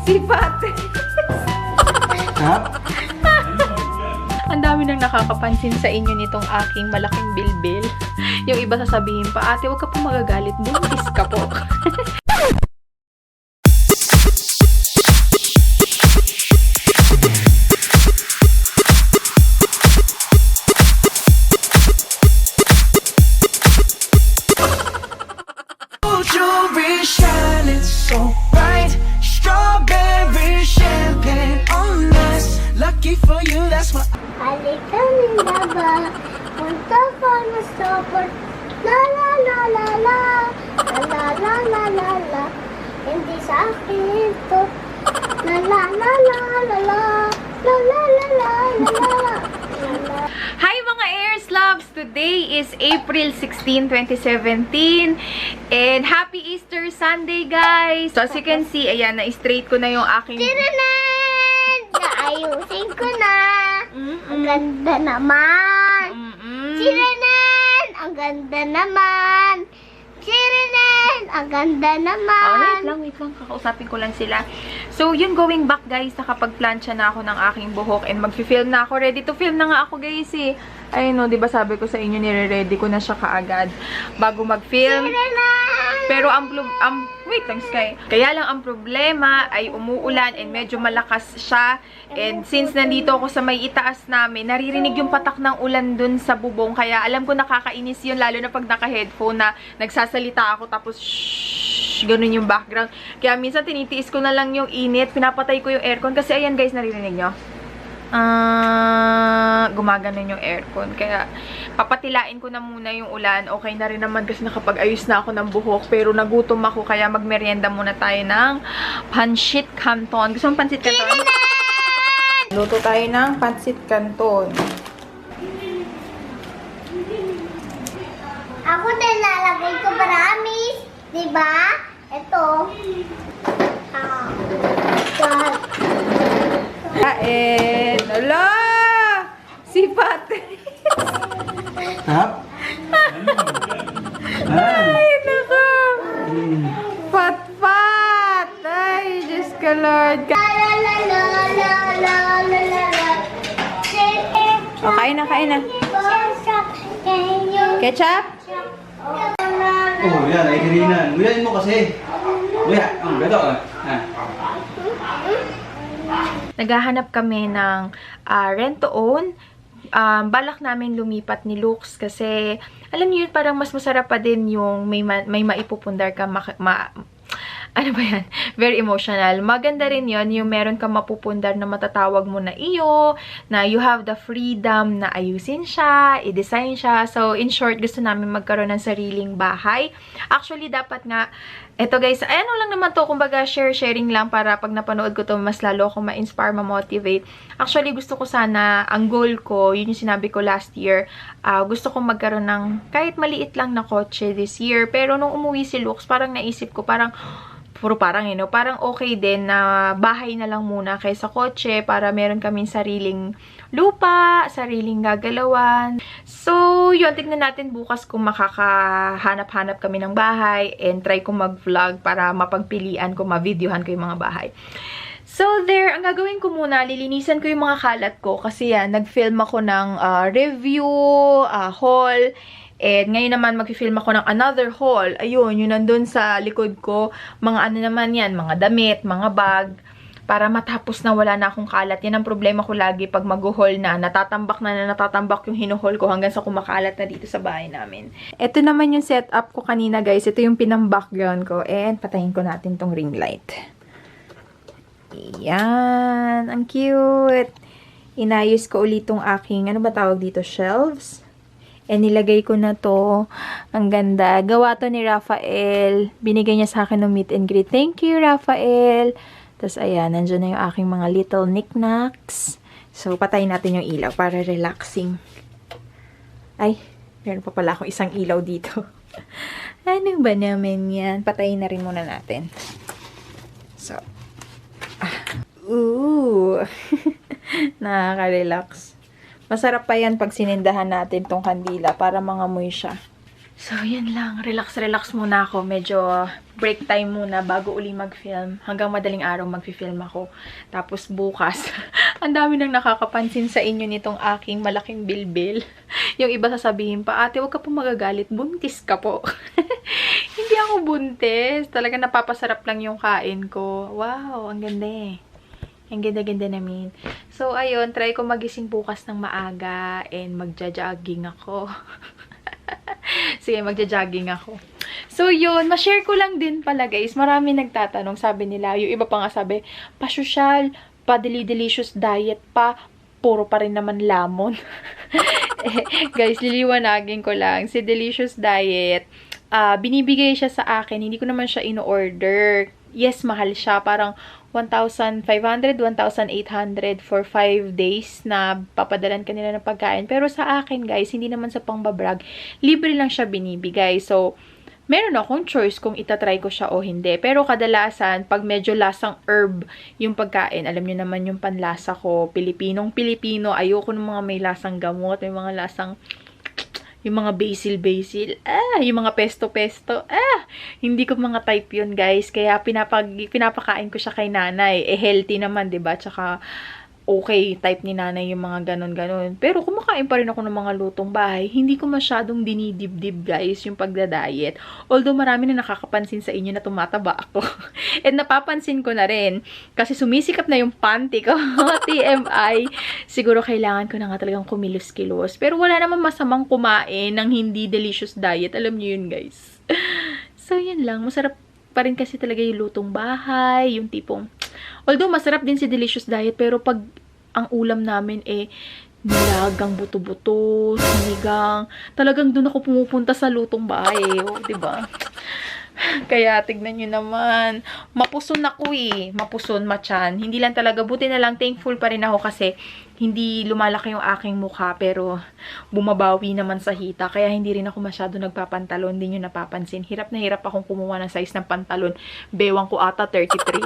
Si Pate. Ha? Ang dami nang nakakapansin sa inyo nitong aking malaking bilbil. Yung iba sasabihin pa, ate, huwag ka po magagalit. Buntis ka po. Jewelry shining so bright, strawberry champagne on us. Lucky for you, that's what. Halika Mindaba, punta ka na stopper. La la la la la, la la la la la la. Hindi sa akin ito. La la la la la la, la la la la la la. Hi mga Airs Loves! Today is April 16, 2017 and Happy Easter Sunday guys! So as you can see, ayan, na-straight ko na yung aking... Tiranan! Naayusin ko na. Ang ganda naman. Tiranan! Ang ganda naman. Tiranan! Ang ganda naman. Wait lang. Kakausapin ko lang sila. So, yun, going back guys, nakapag-plancha na ako ng aking buhok and mag-film na ako. Ready to film na nga ako guys eh. Ayun no, diba sabi ko sa inyo, nire-ready ko na siya kaagad bago mag-film. Pero wait lang Sky. Kaya lang ang problema ay umuulan and medyo malakas siya. And since nandito ako sa may itaas namin, naririnig yung patak ng ulan dun sa bubong. Kaya alam ko nakakainis yun, lalo na pag naka-headphone na nagsasalita ako tapos shhh, ganun yung background. Kaya minsan tinitiis ko na lang yung init, pinapatay ko yung aircon. Kasi ayan guys, naririnig nyo? Gumaganon yung aircon. Kaya, papatilain ko na muna yung ulan. Okay na rin naman kasi nakapag-ayos na ako ng buhok. Pero nagutom ako, kaya magmerienda muna tayo ng pancit canton. Gusto mong pancit canton? Luto tayo ng pancit canton. Ako din lalagay ko promise. Diba? Ito. Kain! Ala! Si Patrick! Ha? Ay, nako! Pat-pat! Ay, Diyos ka Lord! O, kain na. Ketchup? Oh, yan, ay hirinan. Uyain mo kasi. Uya, gato ah. Naghahanap kami ng rent-to-own. Balak namin lumipat ni Lux kasi, alam niyo yun, parang mas masarap pa din yung may maipupundar ka, ano ba yan? Very emotional. Maganda rin yon yung meron kang mapupundar na matatawag mo na iyo, na you have the freedom na ayusin siya, i-design siya. So, in short, gusto namin magkaroon ng sariling bahay. Actually, dapat nga, eto guys, ano lang naman to, kumbaga sharing lang para pag napanood ko to, mas lalo akong ma-inspire, ma-motivate. Actually, gusto ko sana, ang goal ko, yun yung sinabi ko last year, gusto ko magkaroon ng kahit maliit lang na kotse this year. Pero nung umuwi si Lux, parang naisip ko, parang okay din na bahay na lang muna kaysa kotse para meron kaming sariling lupa, sariling gagalawan. So, yun, tignan natin bukas kung makakahanap-hanap kami ng bahay and try ko mag-vlog para mapagpilian ko, ma-videohan ko yung mga bahay. So, there, ang gagawin ko muna, lilinisan ko yung mga kalat ko kasi yan, nag-film ako ng review, haul, and ngayon naman mag-film ako ng another haul. Ayun, yun nandun sa likod ko. Mga ano naman yan, mga damit, mga bag. Para matapos na wala na akong kalat. Yan ang problema ko lagi pag mag-haul na. Natatambak yung hinuhol ko hanggang sa kumakalat na dito sa bahay namin. Ito naman yung setup ko kanina guys. Ito yung pinang-background ko. And patayin ko natin tong ring light. Ayan. Ang cute. Inayos ko ulit tong aking, ano ba tawag dito? Shelves. And nilagay ko na to. Ang ganda. Gawa to ni Rafael. Binigay niya sa akin ng meet and greet. Thank you, Rafael. Tapos, ayan. Nandiyan na yung aking mga little knickknacks. So, patayin natin yung ilaw para relaxing. Ay, meron pa pala akong isang ilaw dito. Ano ba naman yan? Patayin na rin muna natin. So, ooh. Nakaka-relax. Masarap pa yan pag sinindahan natin tong kandila para mangamoy siya. So, yun lang. Relax muna ako. Medyo break time muna bago uli mag-film. Hanggang madaling araw mag-film ako. Tapos bukas, ang dami nang nakakapansin sa inyo nitong aking malaking bilbil. Yung iba sasabihin pa, ate, huwag ka po magagalit. Buntis ka po. Hindi ako buntis. Talaga napapasarap lang yung kain ko. Wow, ang ganda eh. Ang ganda-ganda namin. So, ayun, try ko magising bukas ng maaga and magja-jogging ako. Sige, magja-jogging ako. So, yun. Ma-share ko lang din pala, guys. Marami nagtatanong. Sabi nila, yung iba pa nga sabi, pa-social, pa-delicious diet pa, puro pa rin naman lamon. Guys, liliwanagin ko lang. Si Delicious Diet, binibigay siya sa akin. Hindi ko naman siya in-order. Yes, mahal siya. Parang 1,500, 1,800 for 5 days na papadalan kanila ng pagkain. Pero sa akin, guys, hindi naman sa pangbabrag. Libre lang siya binibigay. So, meron akong choice kung itatry ko siya o hindi. Pero kadalasan, pag medyo lasang herb yung pagkain, alam nyo naman yung panlasa ko, Pilipinong-Pilipino, ayoko ng mga may lasang gamot, may mga lasang yung mga basil, yung mga pesto, hindi ko mga type yun, guys. Kaya pinapakain ko siya kay nanay. Healthy naman, 'di ba? Tsaka okay, type ni nanay yung mga ganon. Pero kumakain pa rin ako ng mga lutong bahay. Hindi ko masyadong dinidibdib, guys, yung pagda-diet. Although marami na nakakapansin sa inyo na tumataba ako. And napapansin ko na rin, kasi sumisikap na yung panty ko. TMI. Siguro kailangan ko na nga talagang kumilos-kilos. Pero wala naman masamang kumain ng hindi delicious diet. Alam niyo yun, guys. So, yun lang. Masarap pa rin kasi talaga yung lutong bahay, yung tipong, although masarap din si Delicious Diet, pero pag ang ulam namin nilagang buto-buto, sinigang, talagang doon ako pumupunta sa lutong bahay, diba? Kaya, tignan nyo naman. Mapuson ako Mapuson, matyan. Hindi lang talaga. Buti na lang, thankful pa rin ako kasi hindi lumalaki yung aking mukha. Pero, bumabawi naman sa hita. Kaya, hindi rin ako masyado nagpapantalon. Hindi nyo napapansin. Hirap na hirap akong kumuha ng size ng pantalon. Bewang ko ata, 33.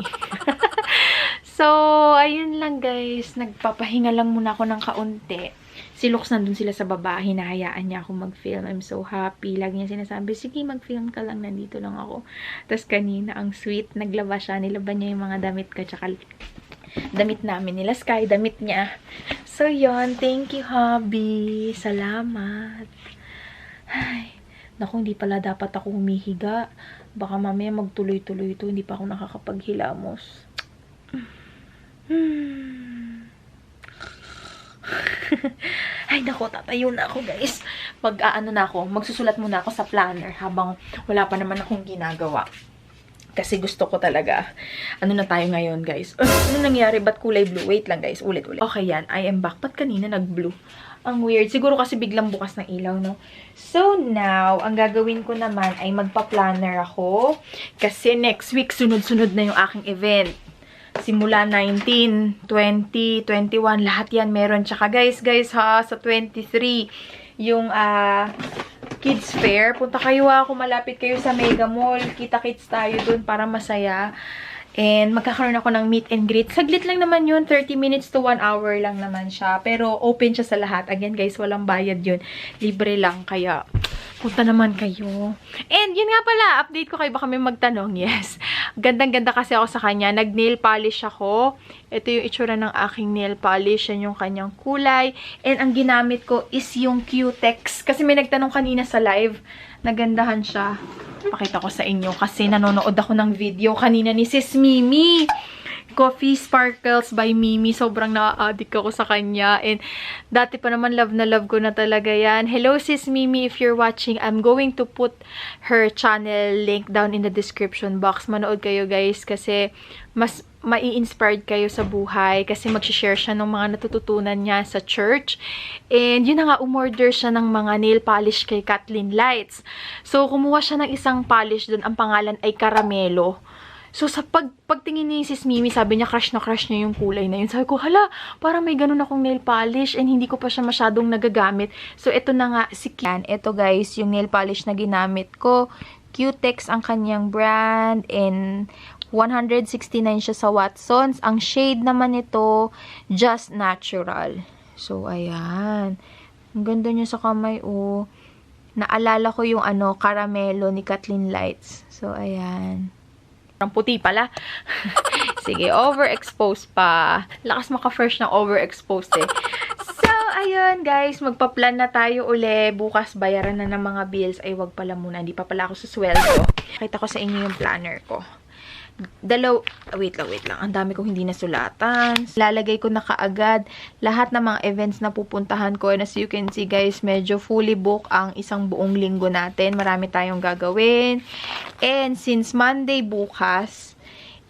So, ayun lang, guys. Nagpapahinga lang muna ako ng kaunti. Si Lux nandun sila sa baba, hinahayaan niya ako mag-film. I'm so happy. Lagi niya sinasabi, sige, mag-film ka lang, nandito lang ako. Tapos kanina, ang sweet, naglaba siya. Nilaban niya yung mga damit ko, tsaka damit namin nila. Sky, damit niya. So, yon, thank you, hubby. Salamat. Ay, naku, hindi pala dapat ako humihiga. Baka mamaya magtuloy-tuloy ito. Hindi pa ako nakakapaghilamos. Ay, naku, tatayo na ako, guys. Magsusulat muna ako sa planner habang wala pa naman akong ginagawa. Kasi gusto ko talaga. Ano na tayo ngayon, guys? Ano nangyari? Ba't kulay blue? Wait lang, guys. Ulit. Okay, yan. I am back. Ba't kanina nag-blue? Ang weird. Siguro kasi biglang bukas ng ilaw, no? So, now, ang gagawin ko naman ay magpa-planner ako. Kasi next week, sunod-sunod na yung aking event. Simula 19, 20, 21, lahat yan meron. Tsaka guys ha, sa 23, yung kids fair. Punta kayo kung malapit kayo sa Mega Mall. Kita-kits tayo dun para masaya. And magkakaroon ako ng meet and greet. Saglit lang naman yun. 30 minutes to 1 hour lang naman siya. Pero open siya sa lahat. Again guys, walang bayad yun. Libre lang. Kaya punta naman kayo. And yun nga pala, update ko kayo. Baka may magtanong. Yes. Gandang-ganda kasi ako sa kanya. Nag-nail polish ako. Ito yung itsura ng aking nail polish. Yan yung kanyang kulay. And ang ginamit ko is yung Q-Tex. Kasi may nagtanong kanina sa live. Nagandahan siya. Pakita ko sa inyo kasi nanonood ako ng video kanina ni Sis Mimi. Coffee Sparkles by Mimi. Sobrang na-addict ako sa kanya. And dati pa naman love na love ko na talaga yan. Hello Sis Mimi, if you're watching, I'm going to put her channel link down in the description box. Manood kayo guys kasi mas mai-inspired kayo sa buhay kasi mag-share siya ng mga natututunan niya sa church. And yun na nga, umorder siya ng mga nail polish kay Kathleen Lights. So, kumuha siya ng isang polish dun. Ang pangalan ay Caramelo. So, sa pagtingin ni Sis Mimi, sabi niya, crush na crush niya yung kulay na yun. Sabi ko, hala, parang may ganun akong nail polish and hindi ko pa siya masyadong nagagamit. So, ito na nga, si Kian. Ito guys, yung nail polish na ginamit ko. Q-Tex ang kanyang brand and 169 siya sa Watsons. Ang shade naman ito, Just Natural. So, ayan. Ang ganda niya sa kamay, oh. Naalala ko yung caramelo ni Kathleen Lights. So, ayan. Ang puti pala. Sige, overexposed pa. Lakas maka-fresh ng overexposed eh. So, ayun guys, magpa-plan na tayo uli. Bukas bayaran na ng mga bills. Ay, wag pala muna. Hindi pa pala ako sa sweldo. Kita ko sa inyo yung planner ko. Wait lang. Ang dami kong hindi nasulatan. Lalagay ko na kaagad lahat ng mga events na pupuntahan ko. And as you can see guys, medyo fully book ang isang buong linggo natin. Marami tayong gagawin. And since Monday bukas,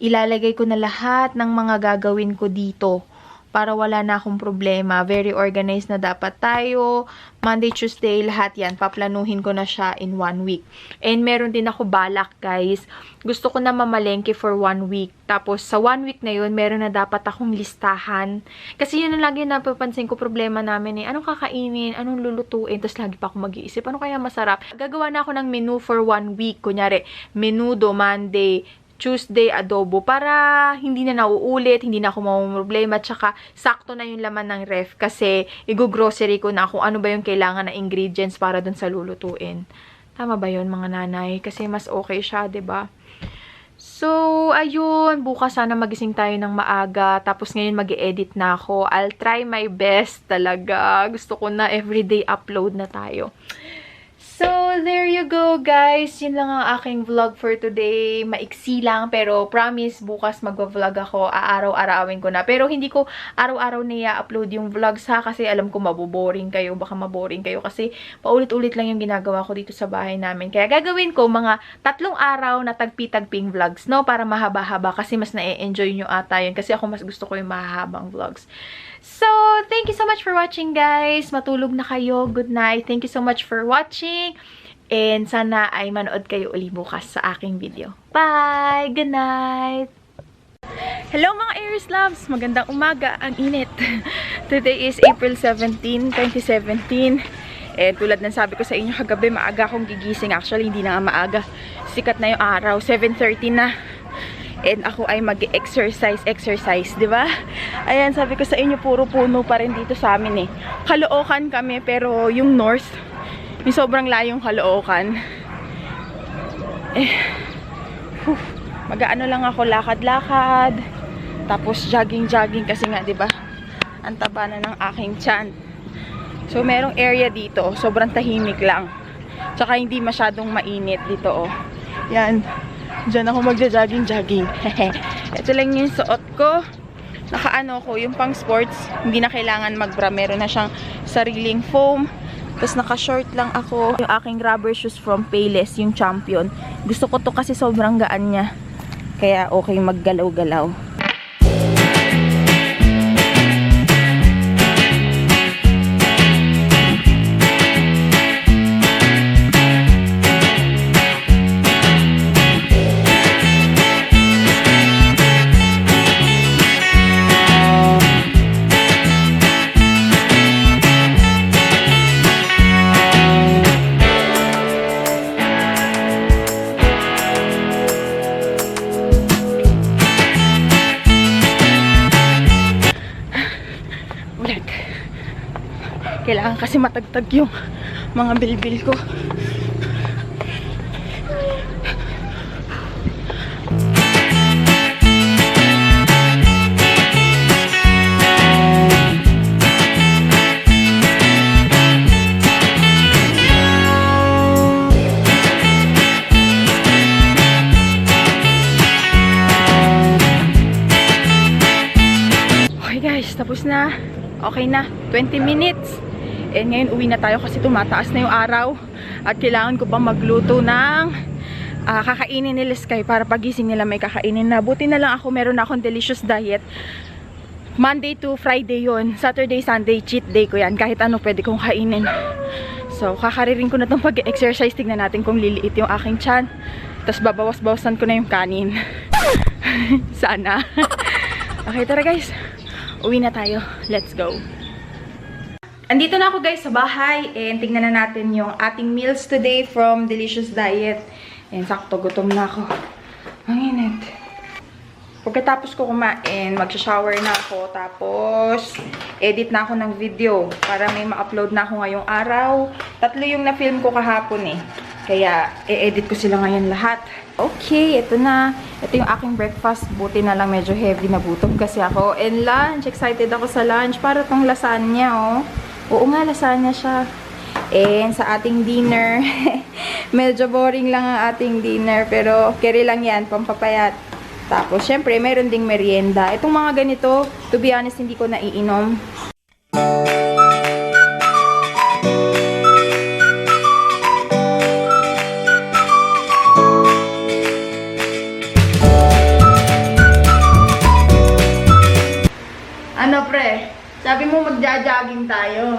ilalagay ko na lahat ng mga gagawin ko dito para wala na akong problema. Very organized na dapat tayo. Monday, Tuesday, lahat yan. Paplanuhin ko na siya in 1 week. And meron din ako balak, guys. Gusto ko na mamalengke for 1 week. Tapos, sa 1 week na yun, meron na dapat akong listahan. Kasi yun na lagi napapansin ko problema namin eh. Anong kakainin? Anong lulutuin? Tapos lagi pa ako mag-iisip. Ano kaya masarap? Gagawa na ako ng menu for 1 week. Kunyari, menudo, Monday, Tuesday, adobo, para hindi na nauulit, hindi na ako problema, tsaka sakto na yung laman ng ref kasi i-grocery ko na kung ano ba yung kailangan na ingredients para dun sa lulutuin. Tama ba yun mga nanay? Kasi mas okay siya, 'di ba? So, ayun, bukas sana magising tayo ng maaga, tapos ngayon mag-e-edit na ako. I'll try my best talaga. Gusto ko na everyday upload na tayo. So, there you go, guys. Yun lang ang aking vlog for today. Maiksi lang, pero promise, bukas magwa-vlog ako. Aaraw-arawin ko na. Pero hindi ko araw-araw na i-upload yung vlogs, ha? Kasi alam ko maboboring kayo. Baka maboring kayo. Kasi paulit-ulit lang yung ginagawa ko dito sa bahay namin. Kaya gagawin ko mga 3 araw na tagpi-tagping vlogs, no? Para mahaba-haba. Kasi mas na-enjoy nyo ata yun. Kasi ako mas gusto ko yung mahahabang vlogs. So, thank you so much for watching, guys. Matulog na kayo. Good night. Thank you so much for watching. And sana ay manood kayo uli bukas sa aking video. Bye! Good night! Hello mga Aries Loves! Magandang umaga. Ang init. Today is April 17, 2017. And tulad ng sabi ko sa inyo kagabi, maaga akong gigising. Actually, hindi na nga maaga. Sikat na yung araw. 7:30 na. And ako ay mag-exercise, di ba? Ayan, sabi ko sa inyo, puro puno pa rin dito sa amin eh. Caloocan kami, pero yung north, yung sobrang layong Caloocan. Mag-ano lang ako, lakad-lakad. Tapos jogging-jogging kasi nga, di ba? Ang taba na ng aking tiyan. So, merong area dito, sobrang tahimik lang. Tsaka hindi masyadong mainit dito, oh. Yan. Diyan ako magja-jogging-jogging. Ito lang yung suot ko. Nakaano ko, yung pang sports. Hindi na kailangan mag-bra. Meron na siyang sariling foam. Tapos naka-short lang ako. Yung aking rubber shoes from Payless, yung Champion. Gusto ko to kasi sobrang gaan niya. Kaya okay maggalaw-galaw. Kailangan kasi matagtag yung mga bilbil ko. Okay guys, tapos na. Okay na, 20 minutes. And ngayon uwi na tayo kasi tumataas na yung araw. At kailangan ko pa magluto ng kakainin nila Sky para pagising nila may kakainin na. Buti na lang ako, meron na akong delicious diet. Monday to Friday yon. Saturday, Sunday, cheat day ko yan. Kahit ano pwede kong kainin. So, kakaririn ko na itong pag-exercise. Tignan natin kung liliit yung aking tiyan. Tapos babawas-bawasan ko na yung kanin. Sana. Okay, tara guys. Uwi na tayo. Let's go. Andito na ako guys sa bahay and tingnan na natin yung ating meals today from Delicious Diet. And sakto, gutom na ako. Ang init. Pagkatapos ko kumain, mag-shower na ako. Tapos, edit na ako ng video para may ma-upload na ako ngayong araw. 3 yung na-film ko kahapon eh. Kaya, i-edit ko sila ngayon lahat. Okay, ito na. Ito yung aking breakfast. Buti na lang medyo heavy na gutom kasi ako. And lunch, excited ako sa lunch. Para tong lasagna, oh. Oo nga, lasagna siya. And sa ating dinner, medyo boring lang ang ating dinner. Pero, carry lang yan, pampapayat. Tapos, syempre, meron ding merienda. Itong mga ganito, to be honest, hindi ko naiinom. Ano, pre? Sabi mo magja-jogging tayo.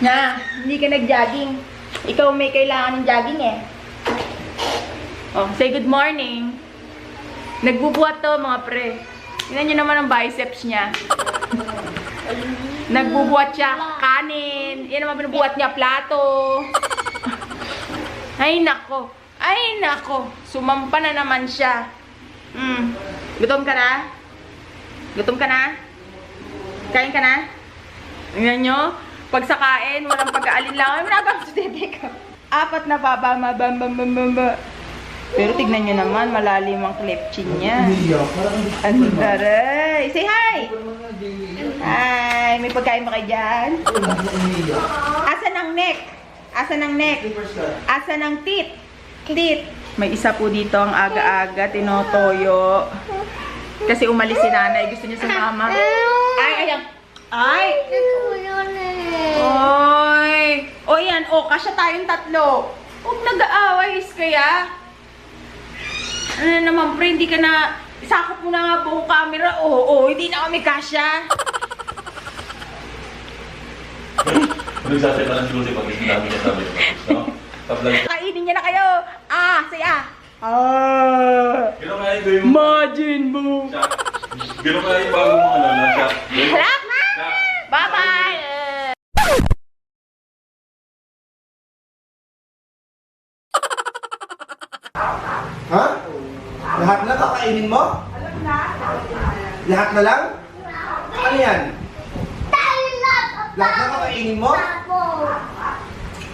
Na, hindi ka nag-jogging. Ikaw may kailangan ng jogging eh. Oh, say good morning. Nagbubuhat to, mga pre. Tingnan nyo naman ang biceps niya. Nagbubuhat siya kanin. Yan naman binubuhat niya, plato. Ay, nako. Ay, nako. Sumampa na naman siya. Gutom ka na? Gutom ka na? Kain ka na? Tingnan nyo. Pag sa kain, walang pag-aalinlangan. Manabang sa tete ka. 4 na baba. Pero tignan nyo naman, malalim ang klepchin niya. Andaray! Say hi! Hi! May pagkain ba kayo dyan? Asan ang neck? Asan ang neck? Asan ang teeth? Teeth! May isa po dito ang aga-aga, tinotoyo. Kasi umalis si nanay, gusto niya sa mama. Ay, ayan! Ay! Oy! O yan, o, kasya tayong 3. Huwag nag-aaway, kaya. Ano naman, pre, hindi ka na, sakop mo na nga buong camera. Oo, hindi na kami kasya. Nagsasabi pa lang siguro si Pagkis, ang dami niya sabi. No? Kainin niya na kayo. Saya. Gano'n nga yung gawin mo. Majin mo. Gano'n nga yung bago mo, na shot. Harap! Bye-bye! Ha? Lahat na kakainin mo? Lahat na lang? Ano yan? Lahat na kakainin mo?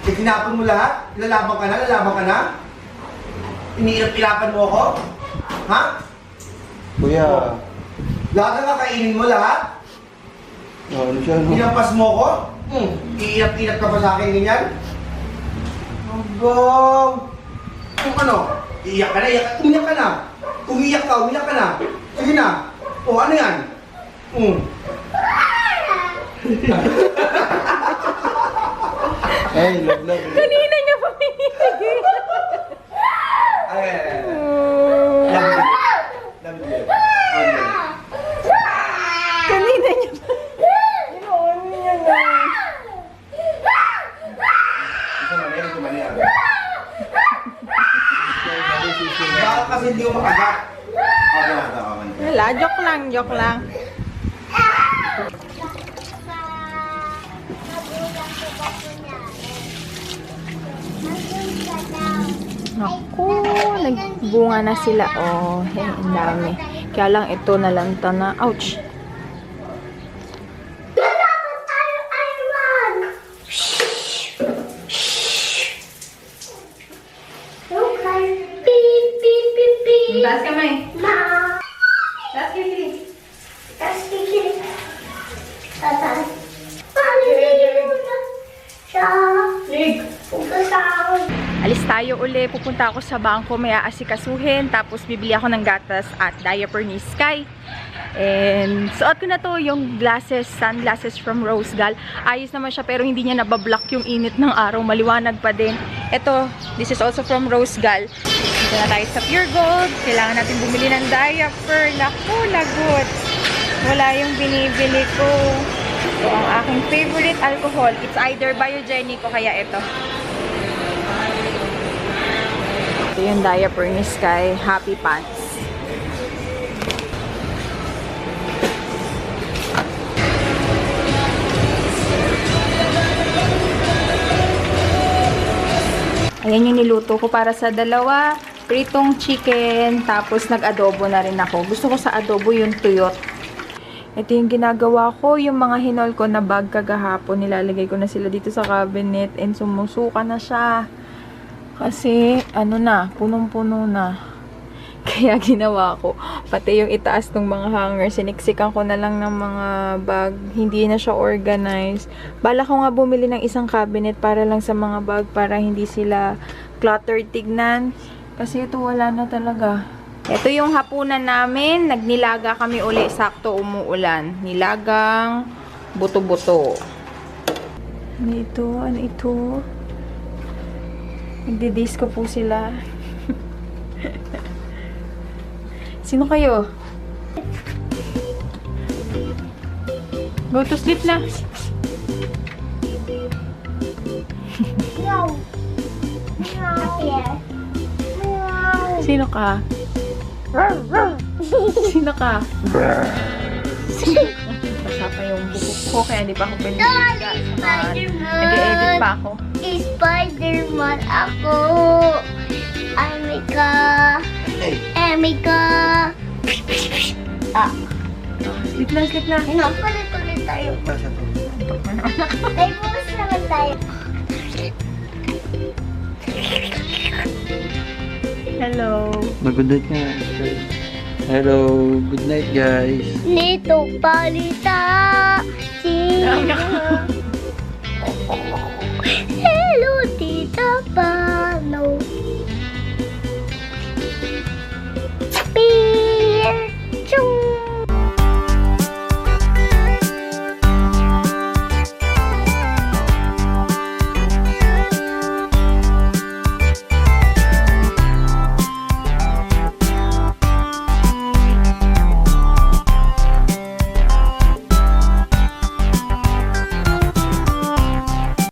Itinapon mo lahat? Lalaban ka na? Lalaban ka na? Iniirap-irapan mo ako? Ha? Kuya, Lahat na kakainin mo lahat? ano siya, no? Inampas mo ko? Iirap-irap ka pa sa akin ganyan? Hanggang... Kung ano? Iiyak ka na, umiyak ka na. Kung iiyak ka, umiyak ka na. Sige na. O, ano yan? Ay, love. Kanina niya pa pinigil. Ay. Lamig. Kanina niya pa. Ginoon niya na. Ito mali. Baka kasi hindi ko makagat. Okay na ito. Wala, joke lang. Naku, nagbunga na sila. Oh, ang dami. Kaya lang ito nalanta na. Ouch! Taas kamay. Taas kamay. Alis tayo uli. Pupunta ako sa bangko. May aasikasuhin. Tapos bibili ako ng gatas at diaper ni Sky. And suot ko na to yung glasses, sunglasses from Rosegal. Ayos naman siya pero hindi niya nabablock yung init ng araw. Maliwanag pa din. Ito, this is also from Rosegal. Dito na tayo sa Pure Gold. Kailangan natin bumili ng diaper. Naku, lagot. Wala yung binibili ko. So, ang aking favorite alcohol, it's either Biogenic o kaya ito. Ito yung diaper ni Sky, Happy Pants. Ayan yung niluto ko para sa dalawa. pritong chicken, tapos nag-adobo na rin ako. Gusto ko sa adobo yung tuyot. Ito yung ginagawa ko, yung mga hinol ko na bag kagahapon, nilalagay ko na sila dito sa cabinet and sumusuka na siya. Kasi, ano na, punong-puno na. Kaya ginawa ko, pati yung itaas ng mga hanger, siniksikan ko na lang ng mga bag, hindi na siya organized. Bala ko nga bumili ng isang cabinet para lang sa mga bag, para hindi sila cluttered tignan. Kasi ito wala na talaga. Ito yung hapunan namin, nagnilaga kami uli, sakto umuulan. Nilagang buto-buto. Ano ito? Ano ito? Nagdi-disco po sila. Sino kayo? Go to sleep na. Meow. Meow. Here. Meow. Sino ka? Sino ka? Basa pa yung buhok ko, kaya hindi pa ako piniliga. Spider-Man. Nag-edit pa ako. Spider-Man ako. Amika. Hey. Amika. Ah. Sleep na, sleep na. Ano, palit-ulit tayo. Ay, bukas naman tayo. Hello. Mag-good night nga. Hello, good night guys. Nito palita. Sino?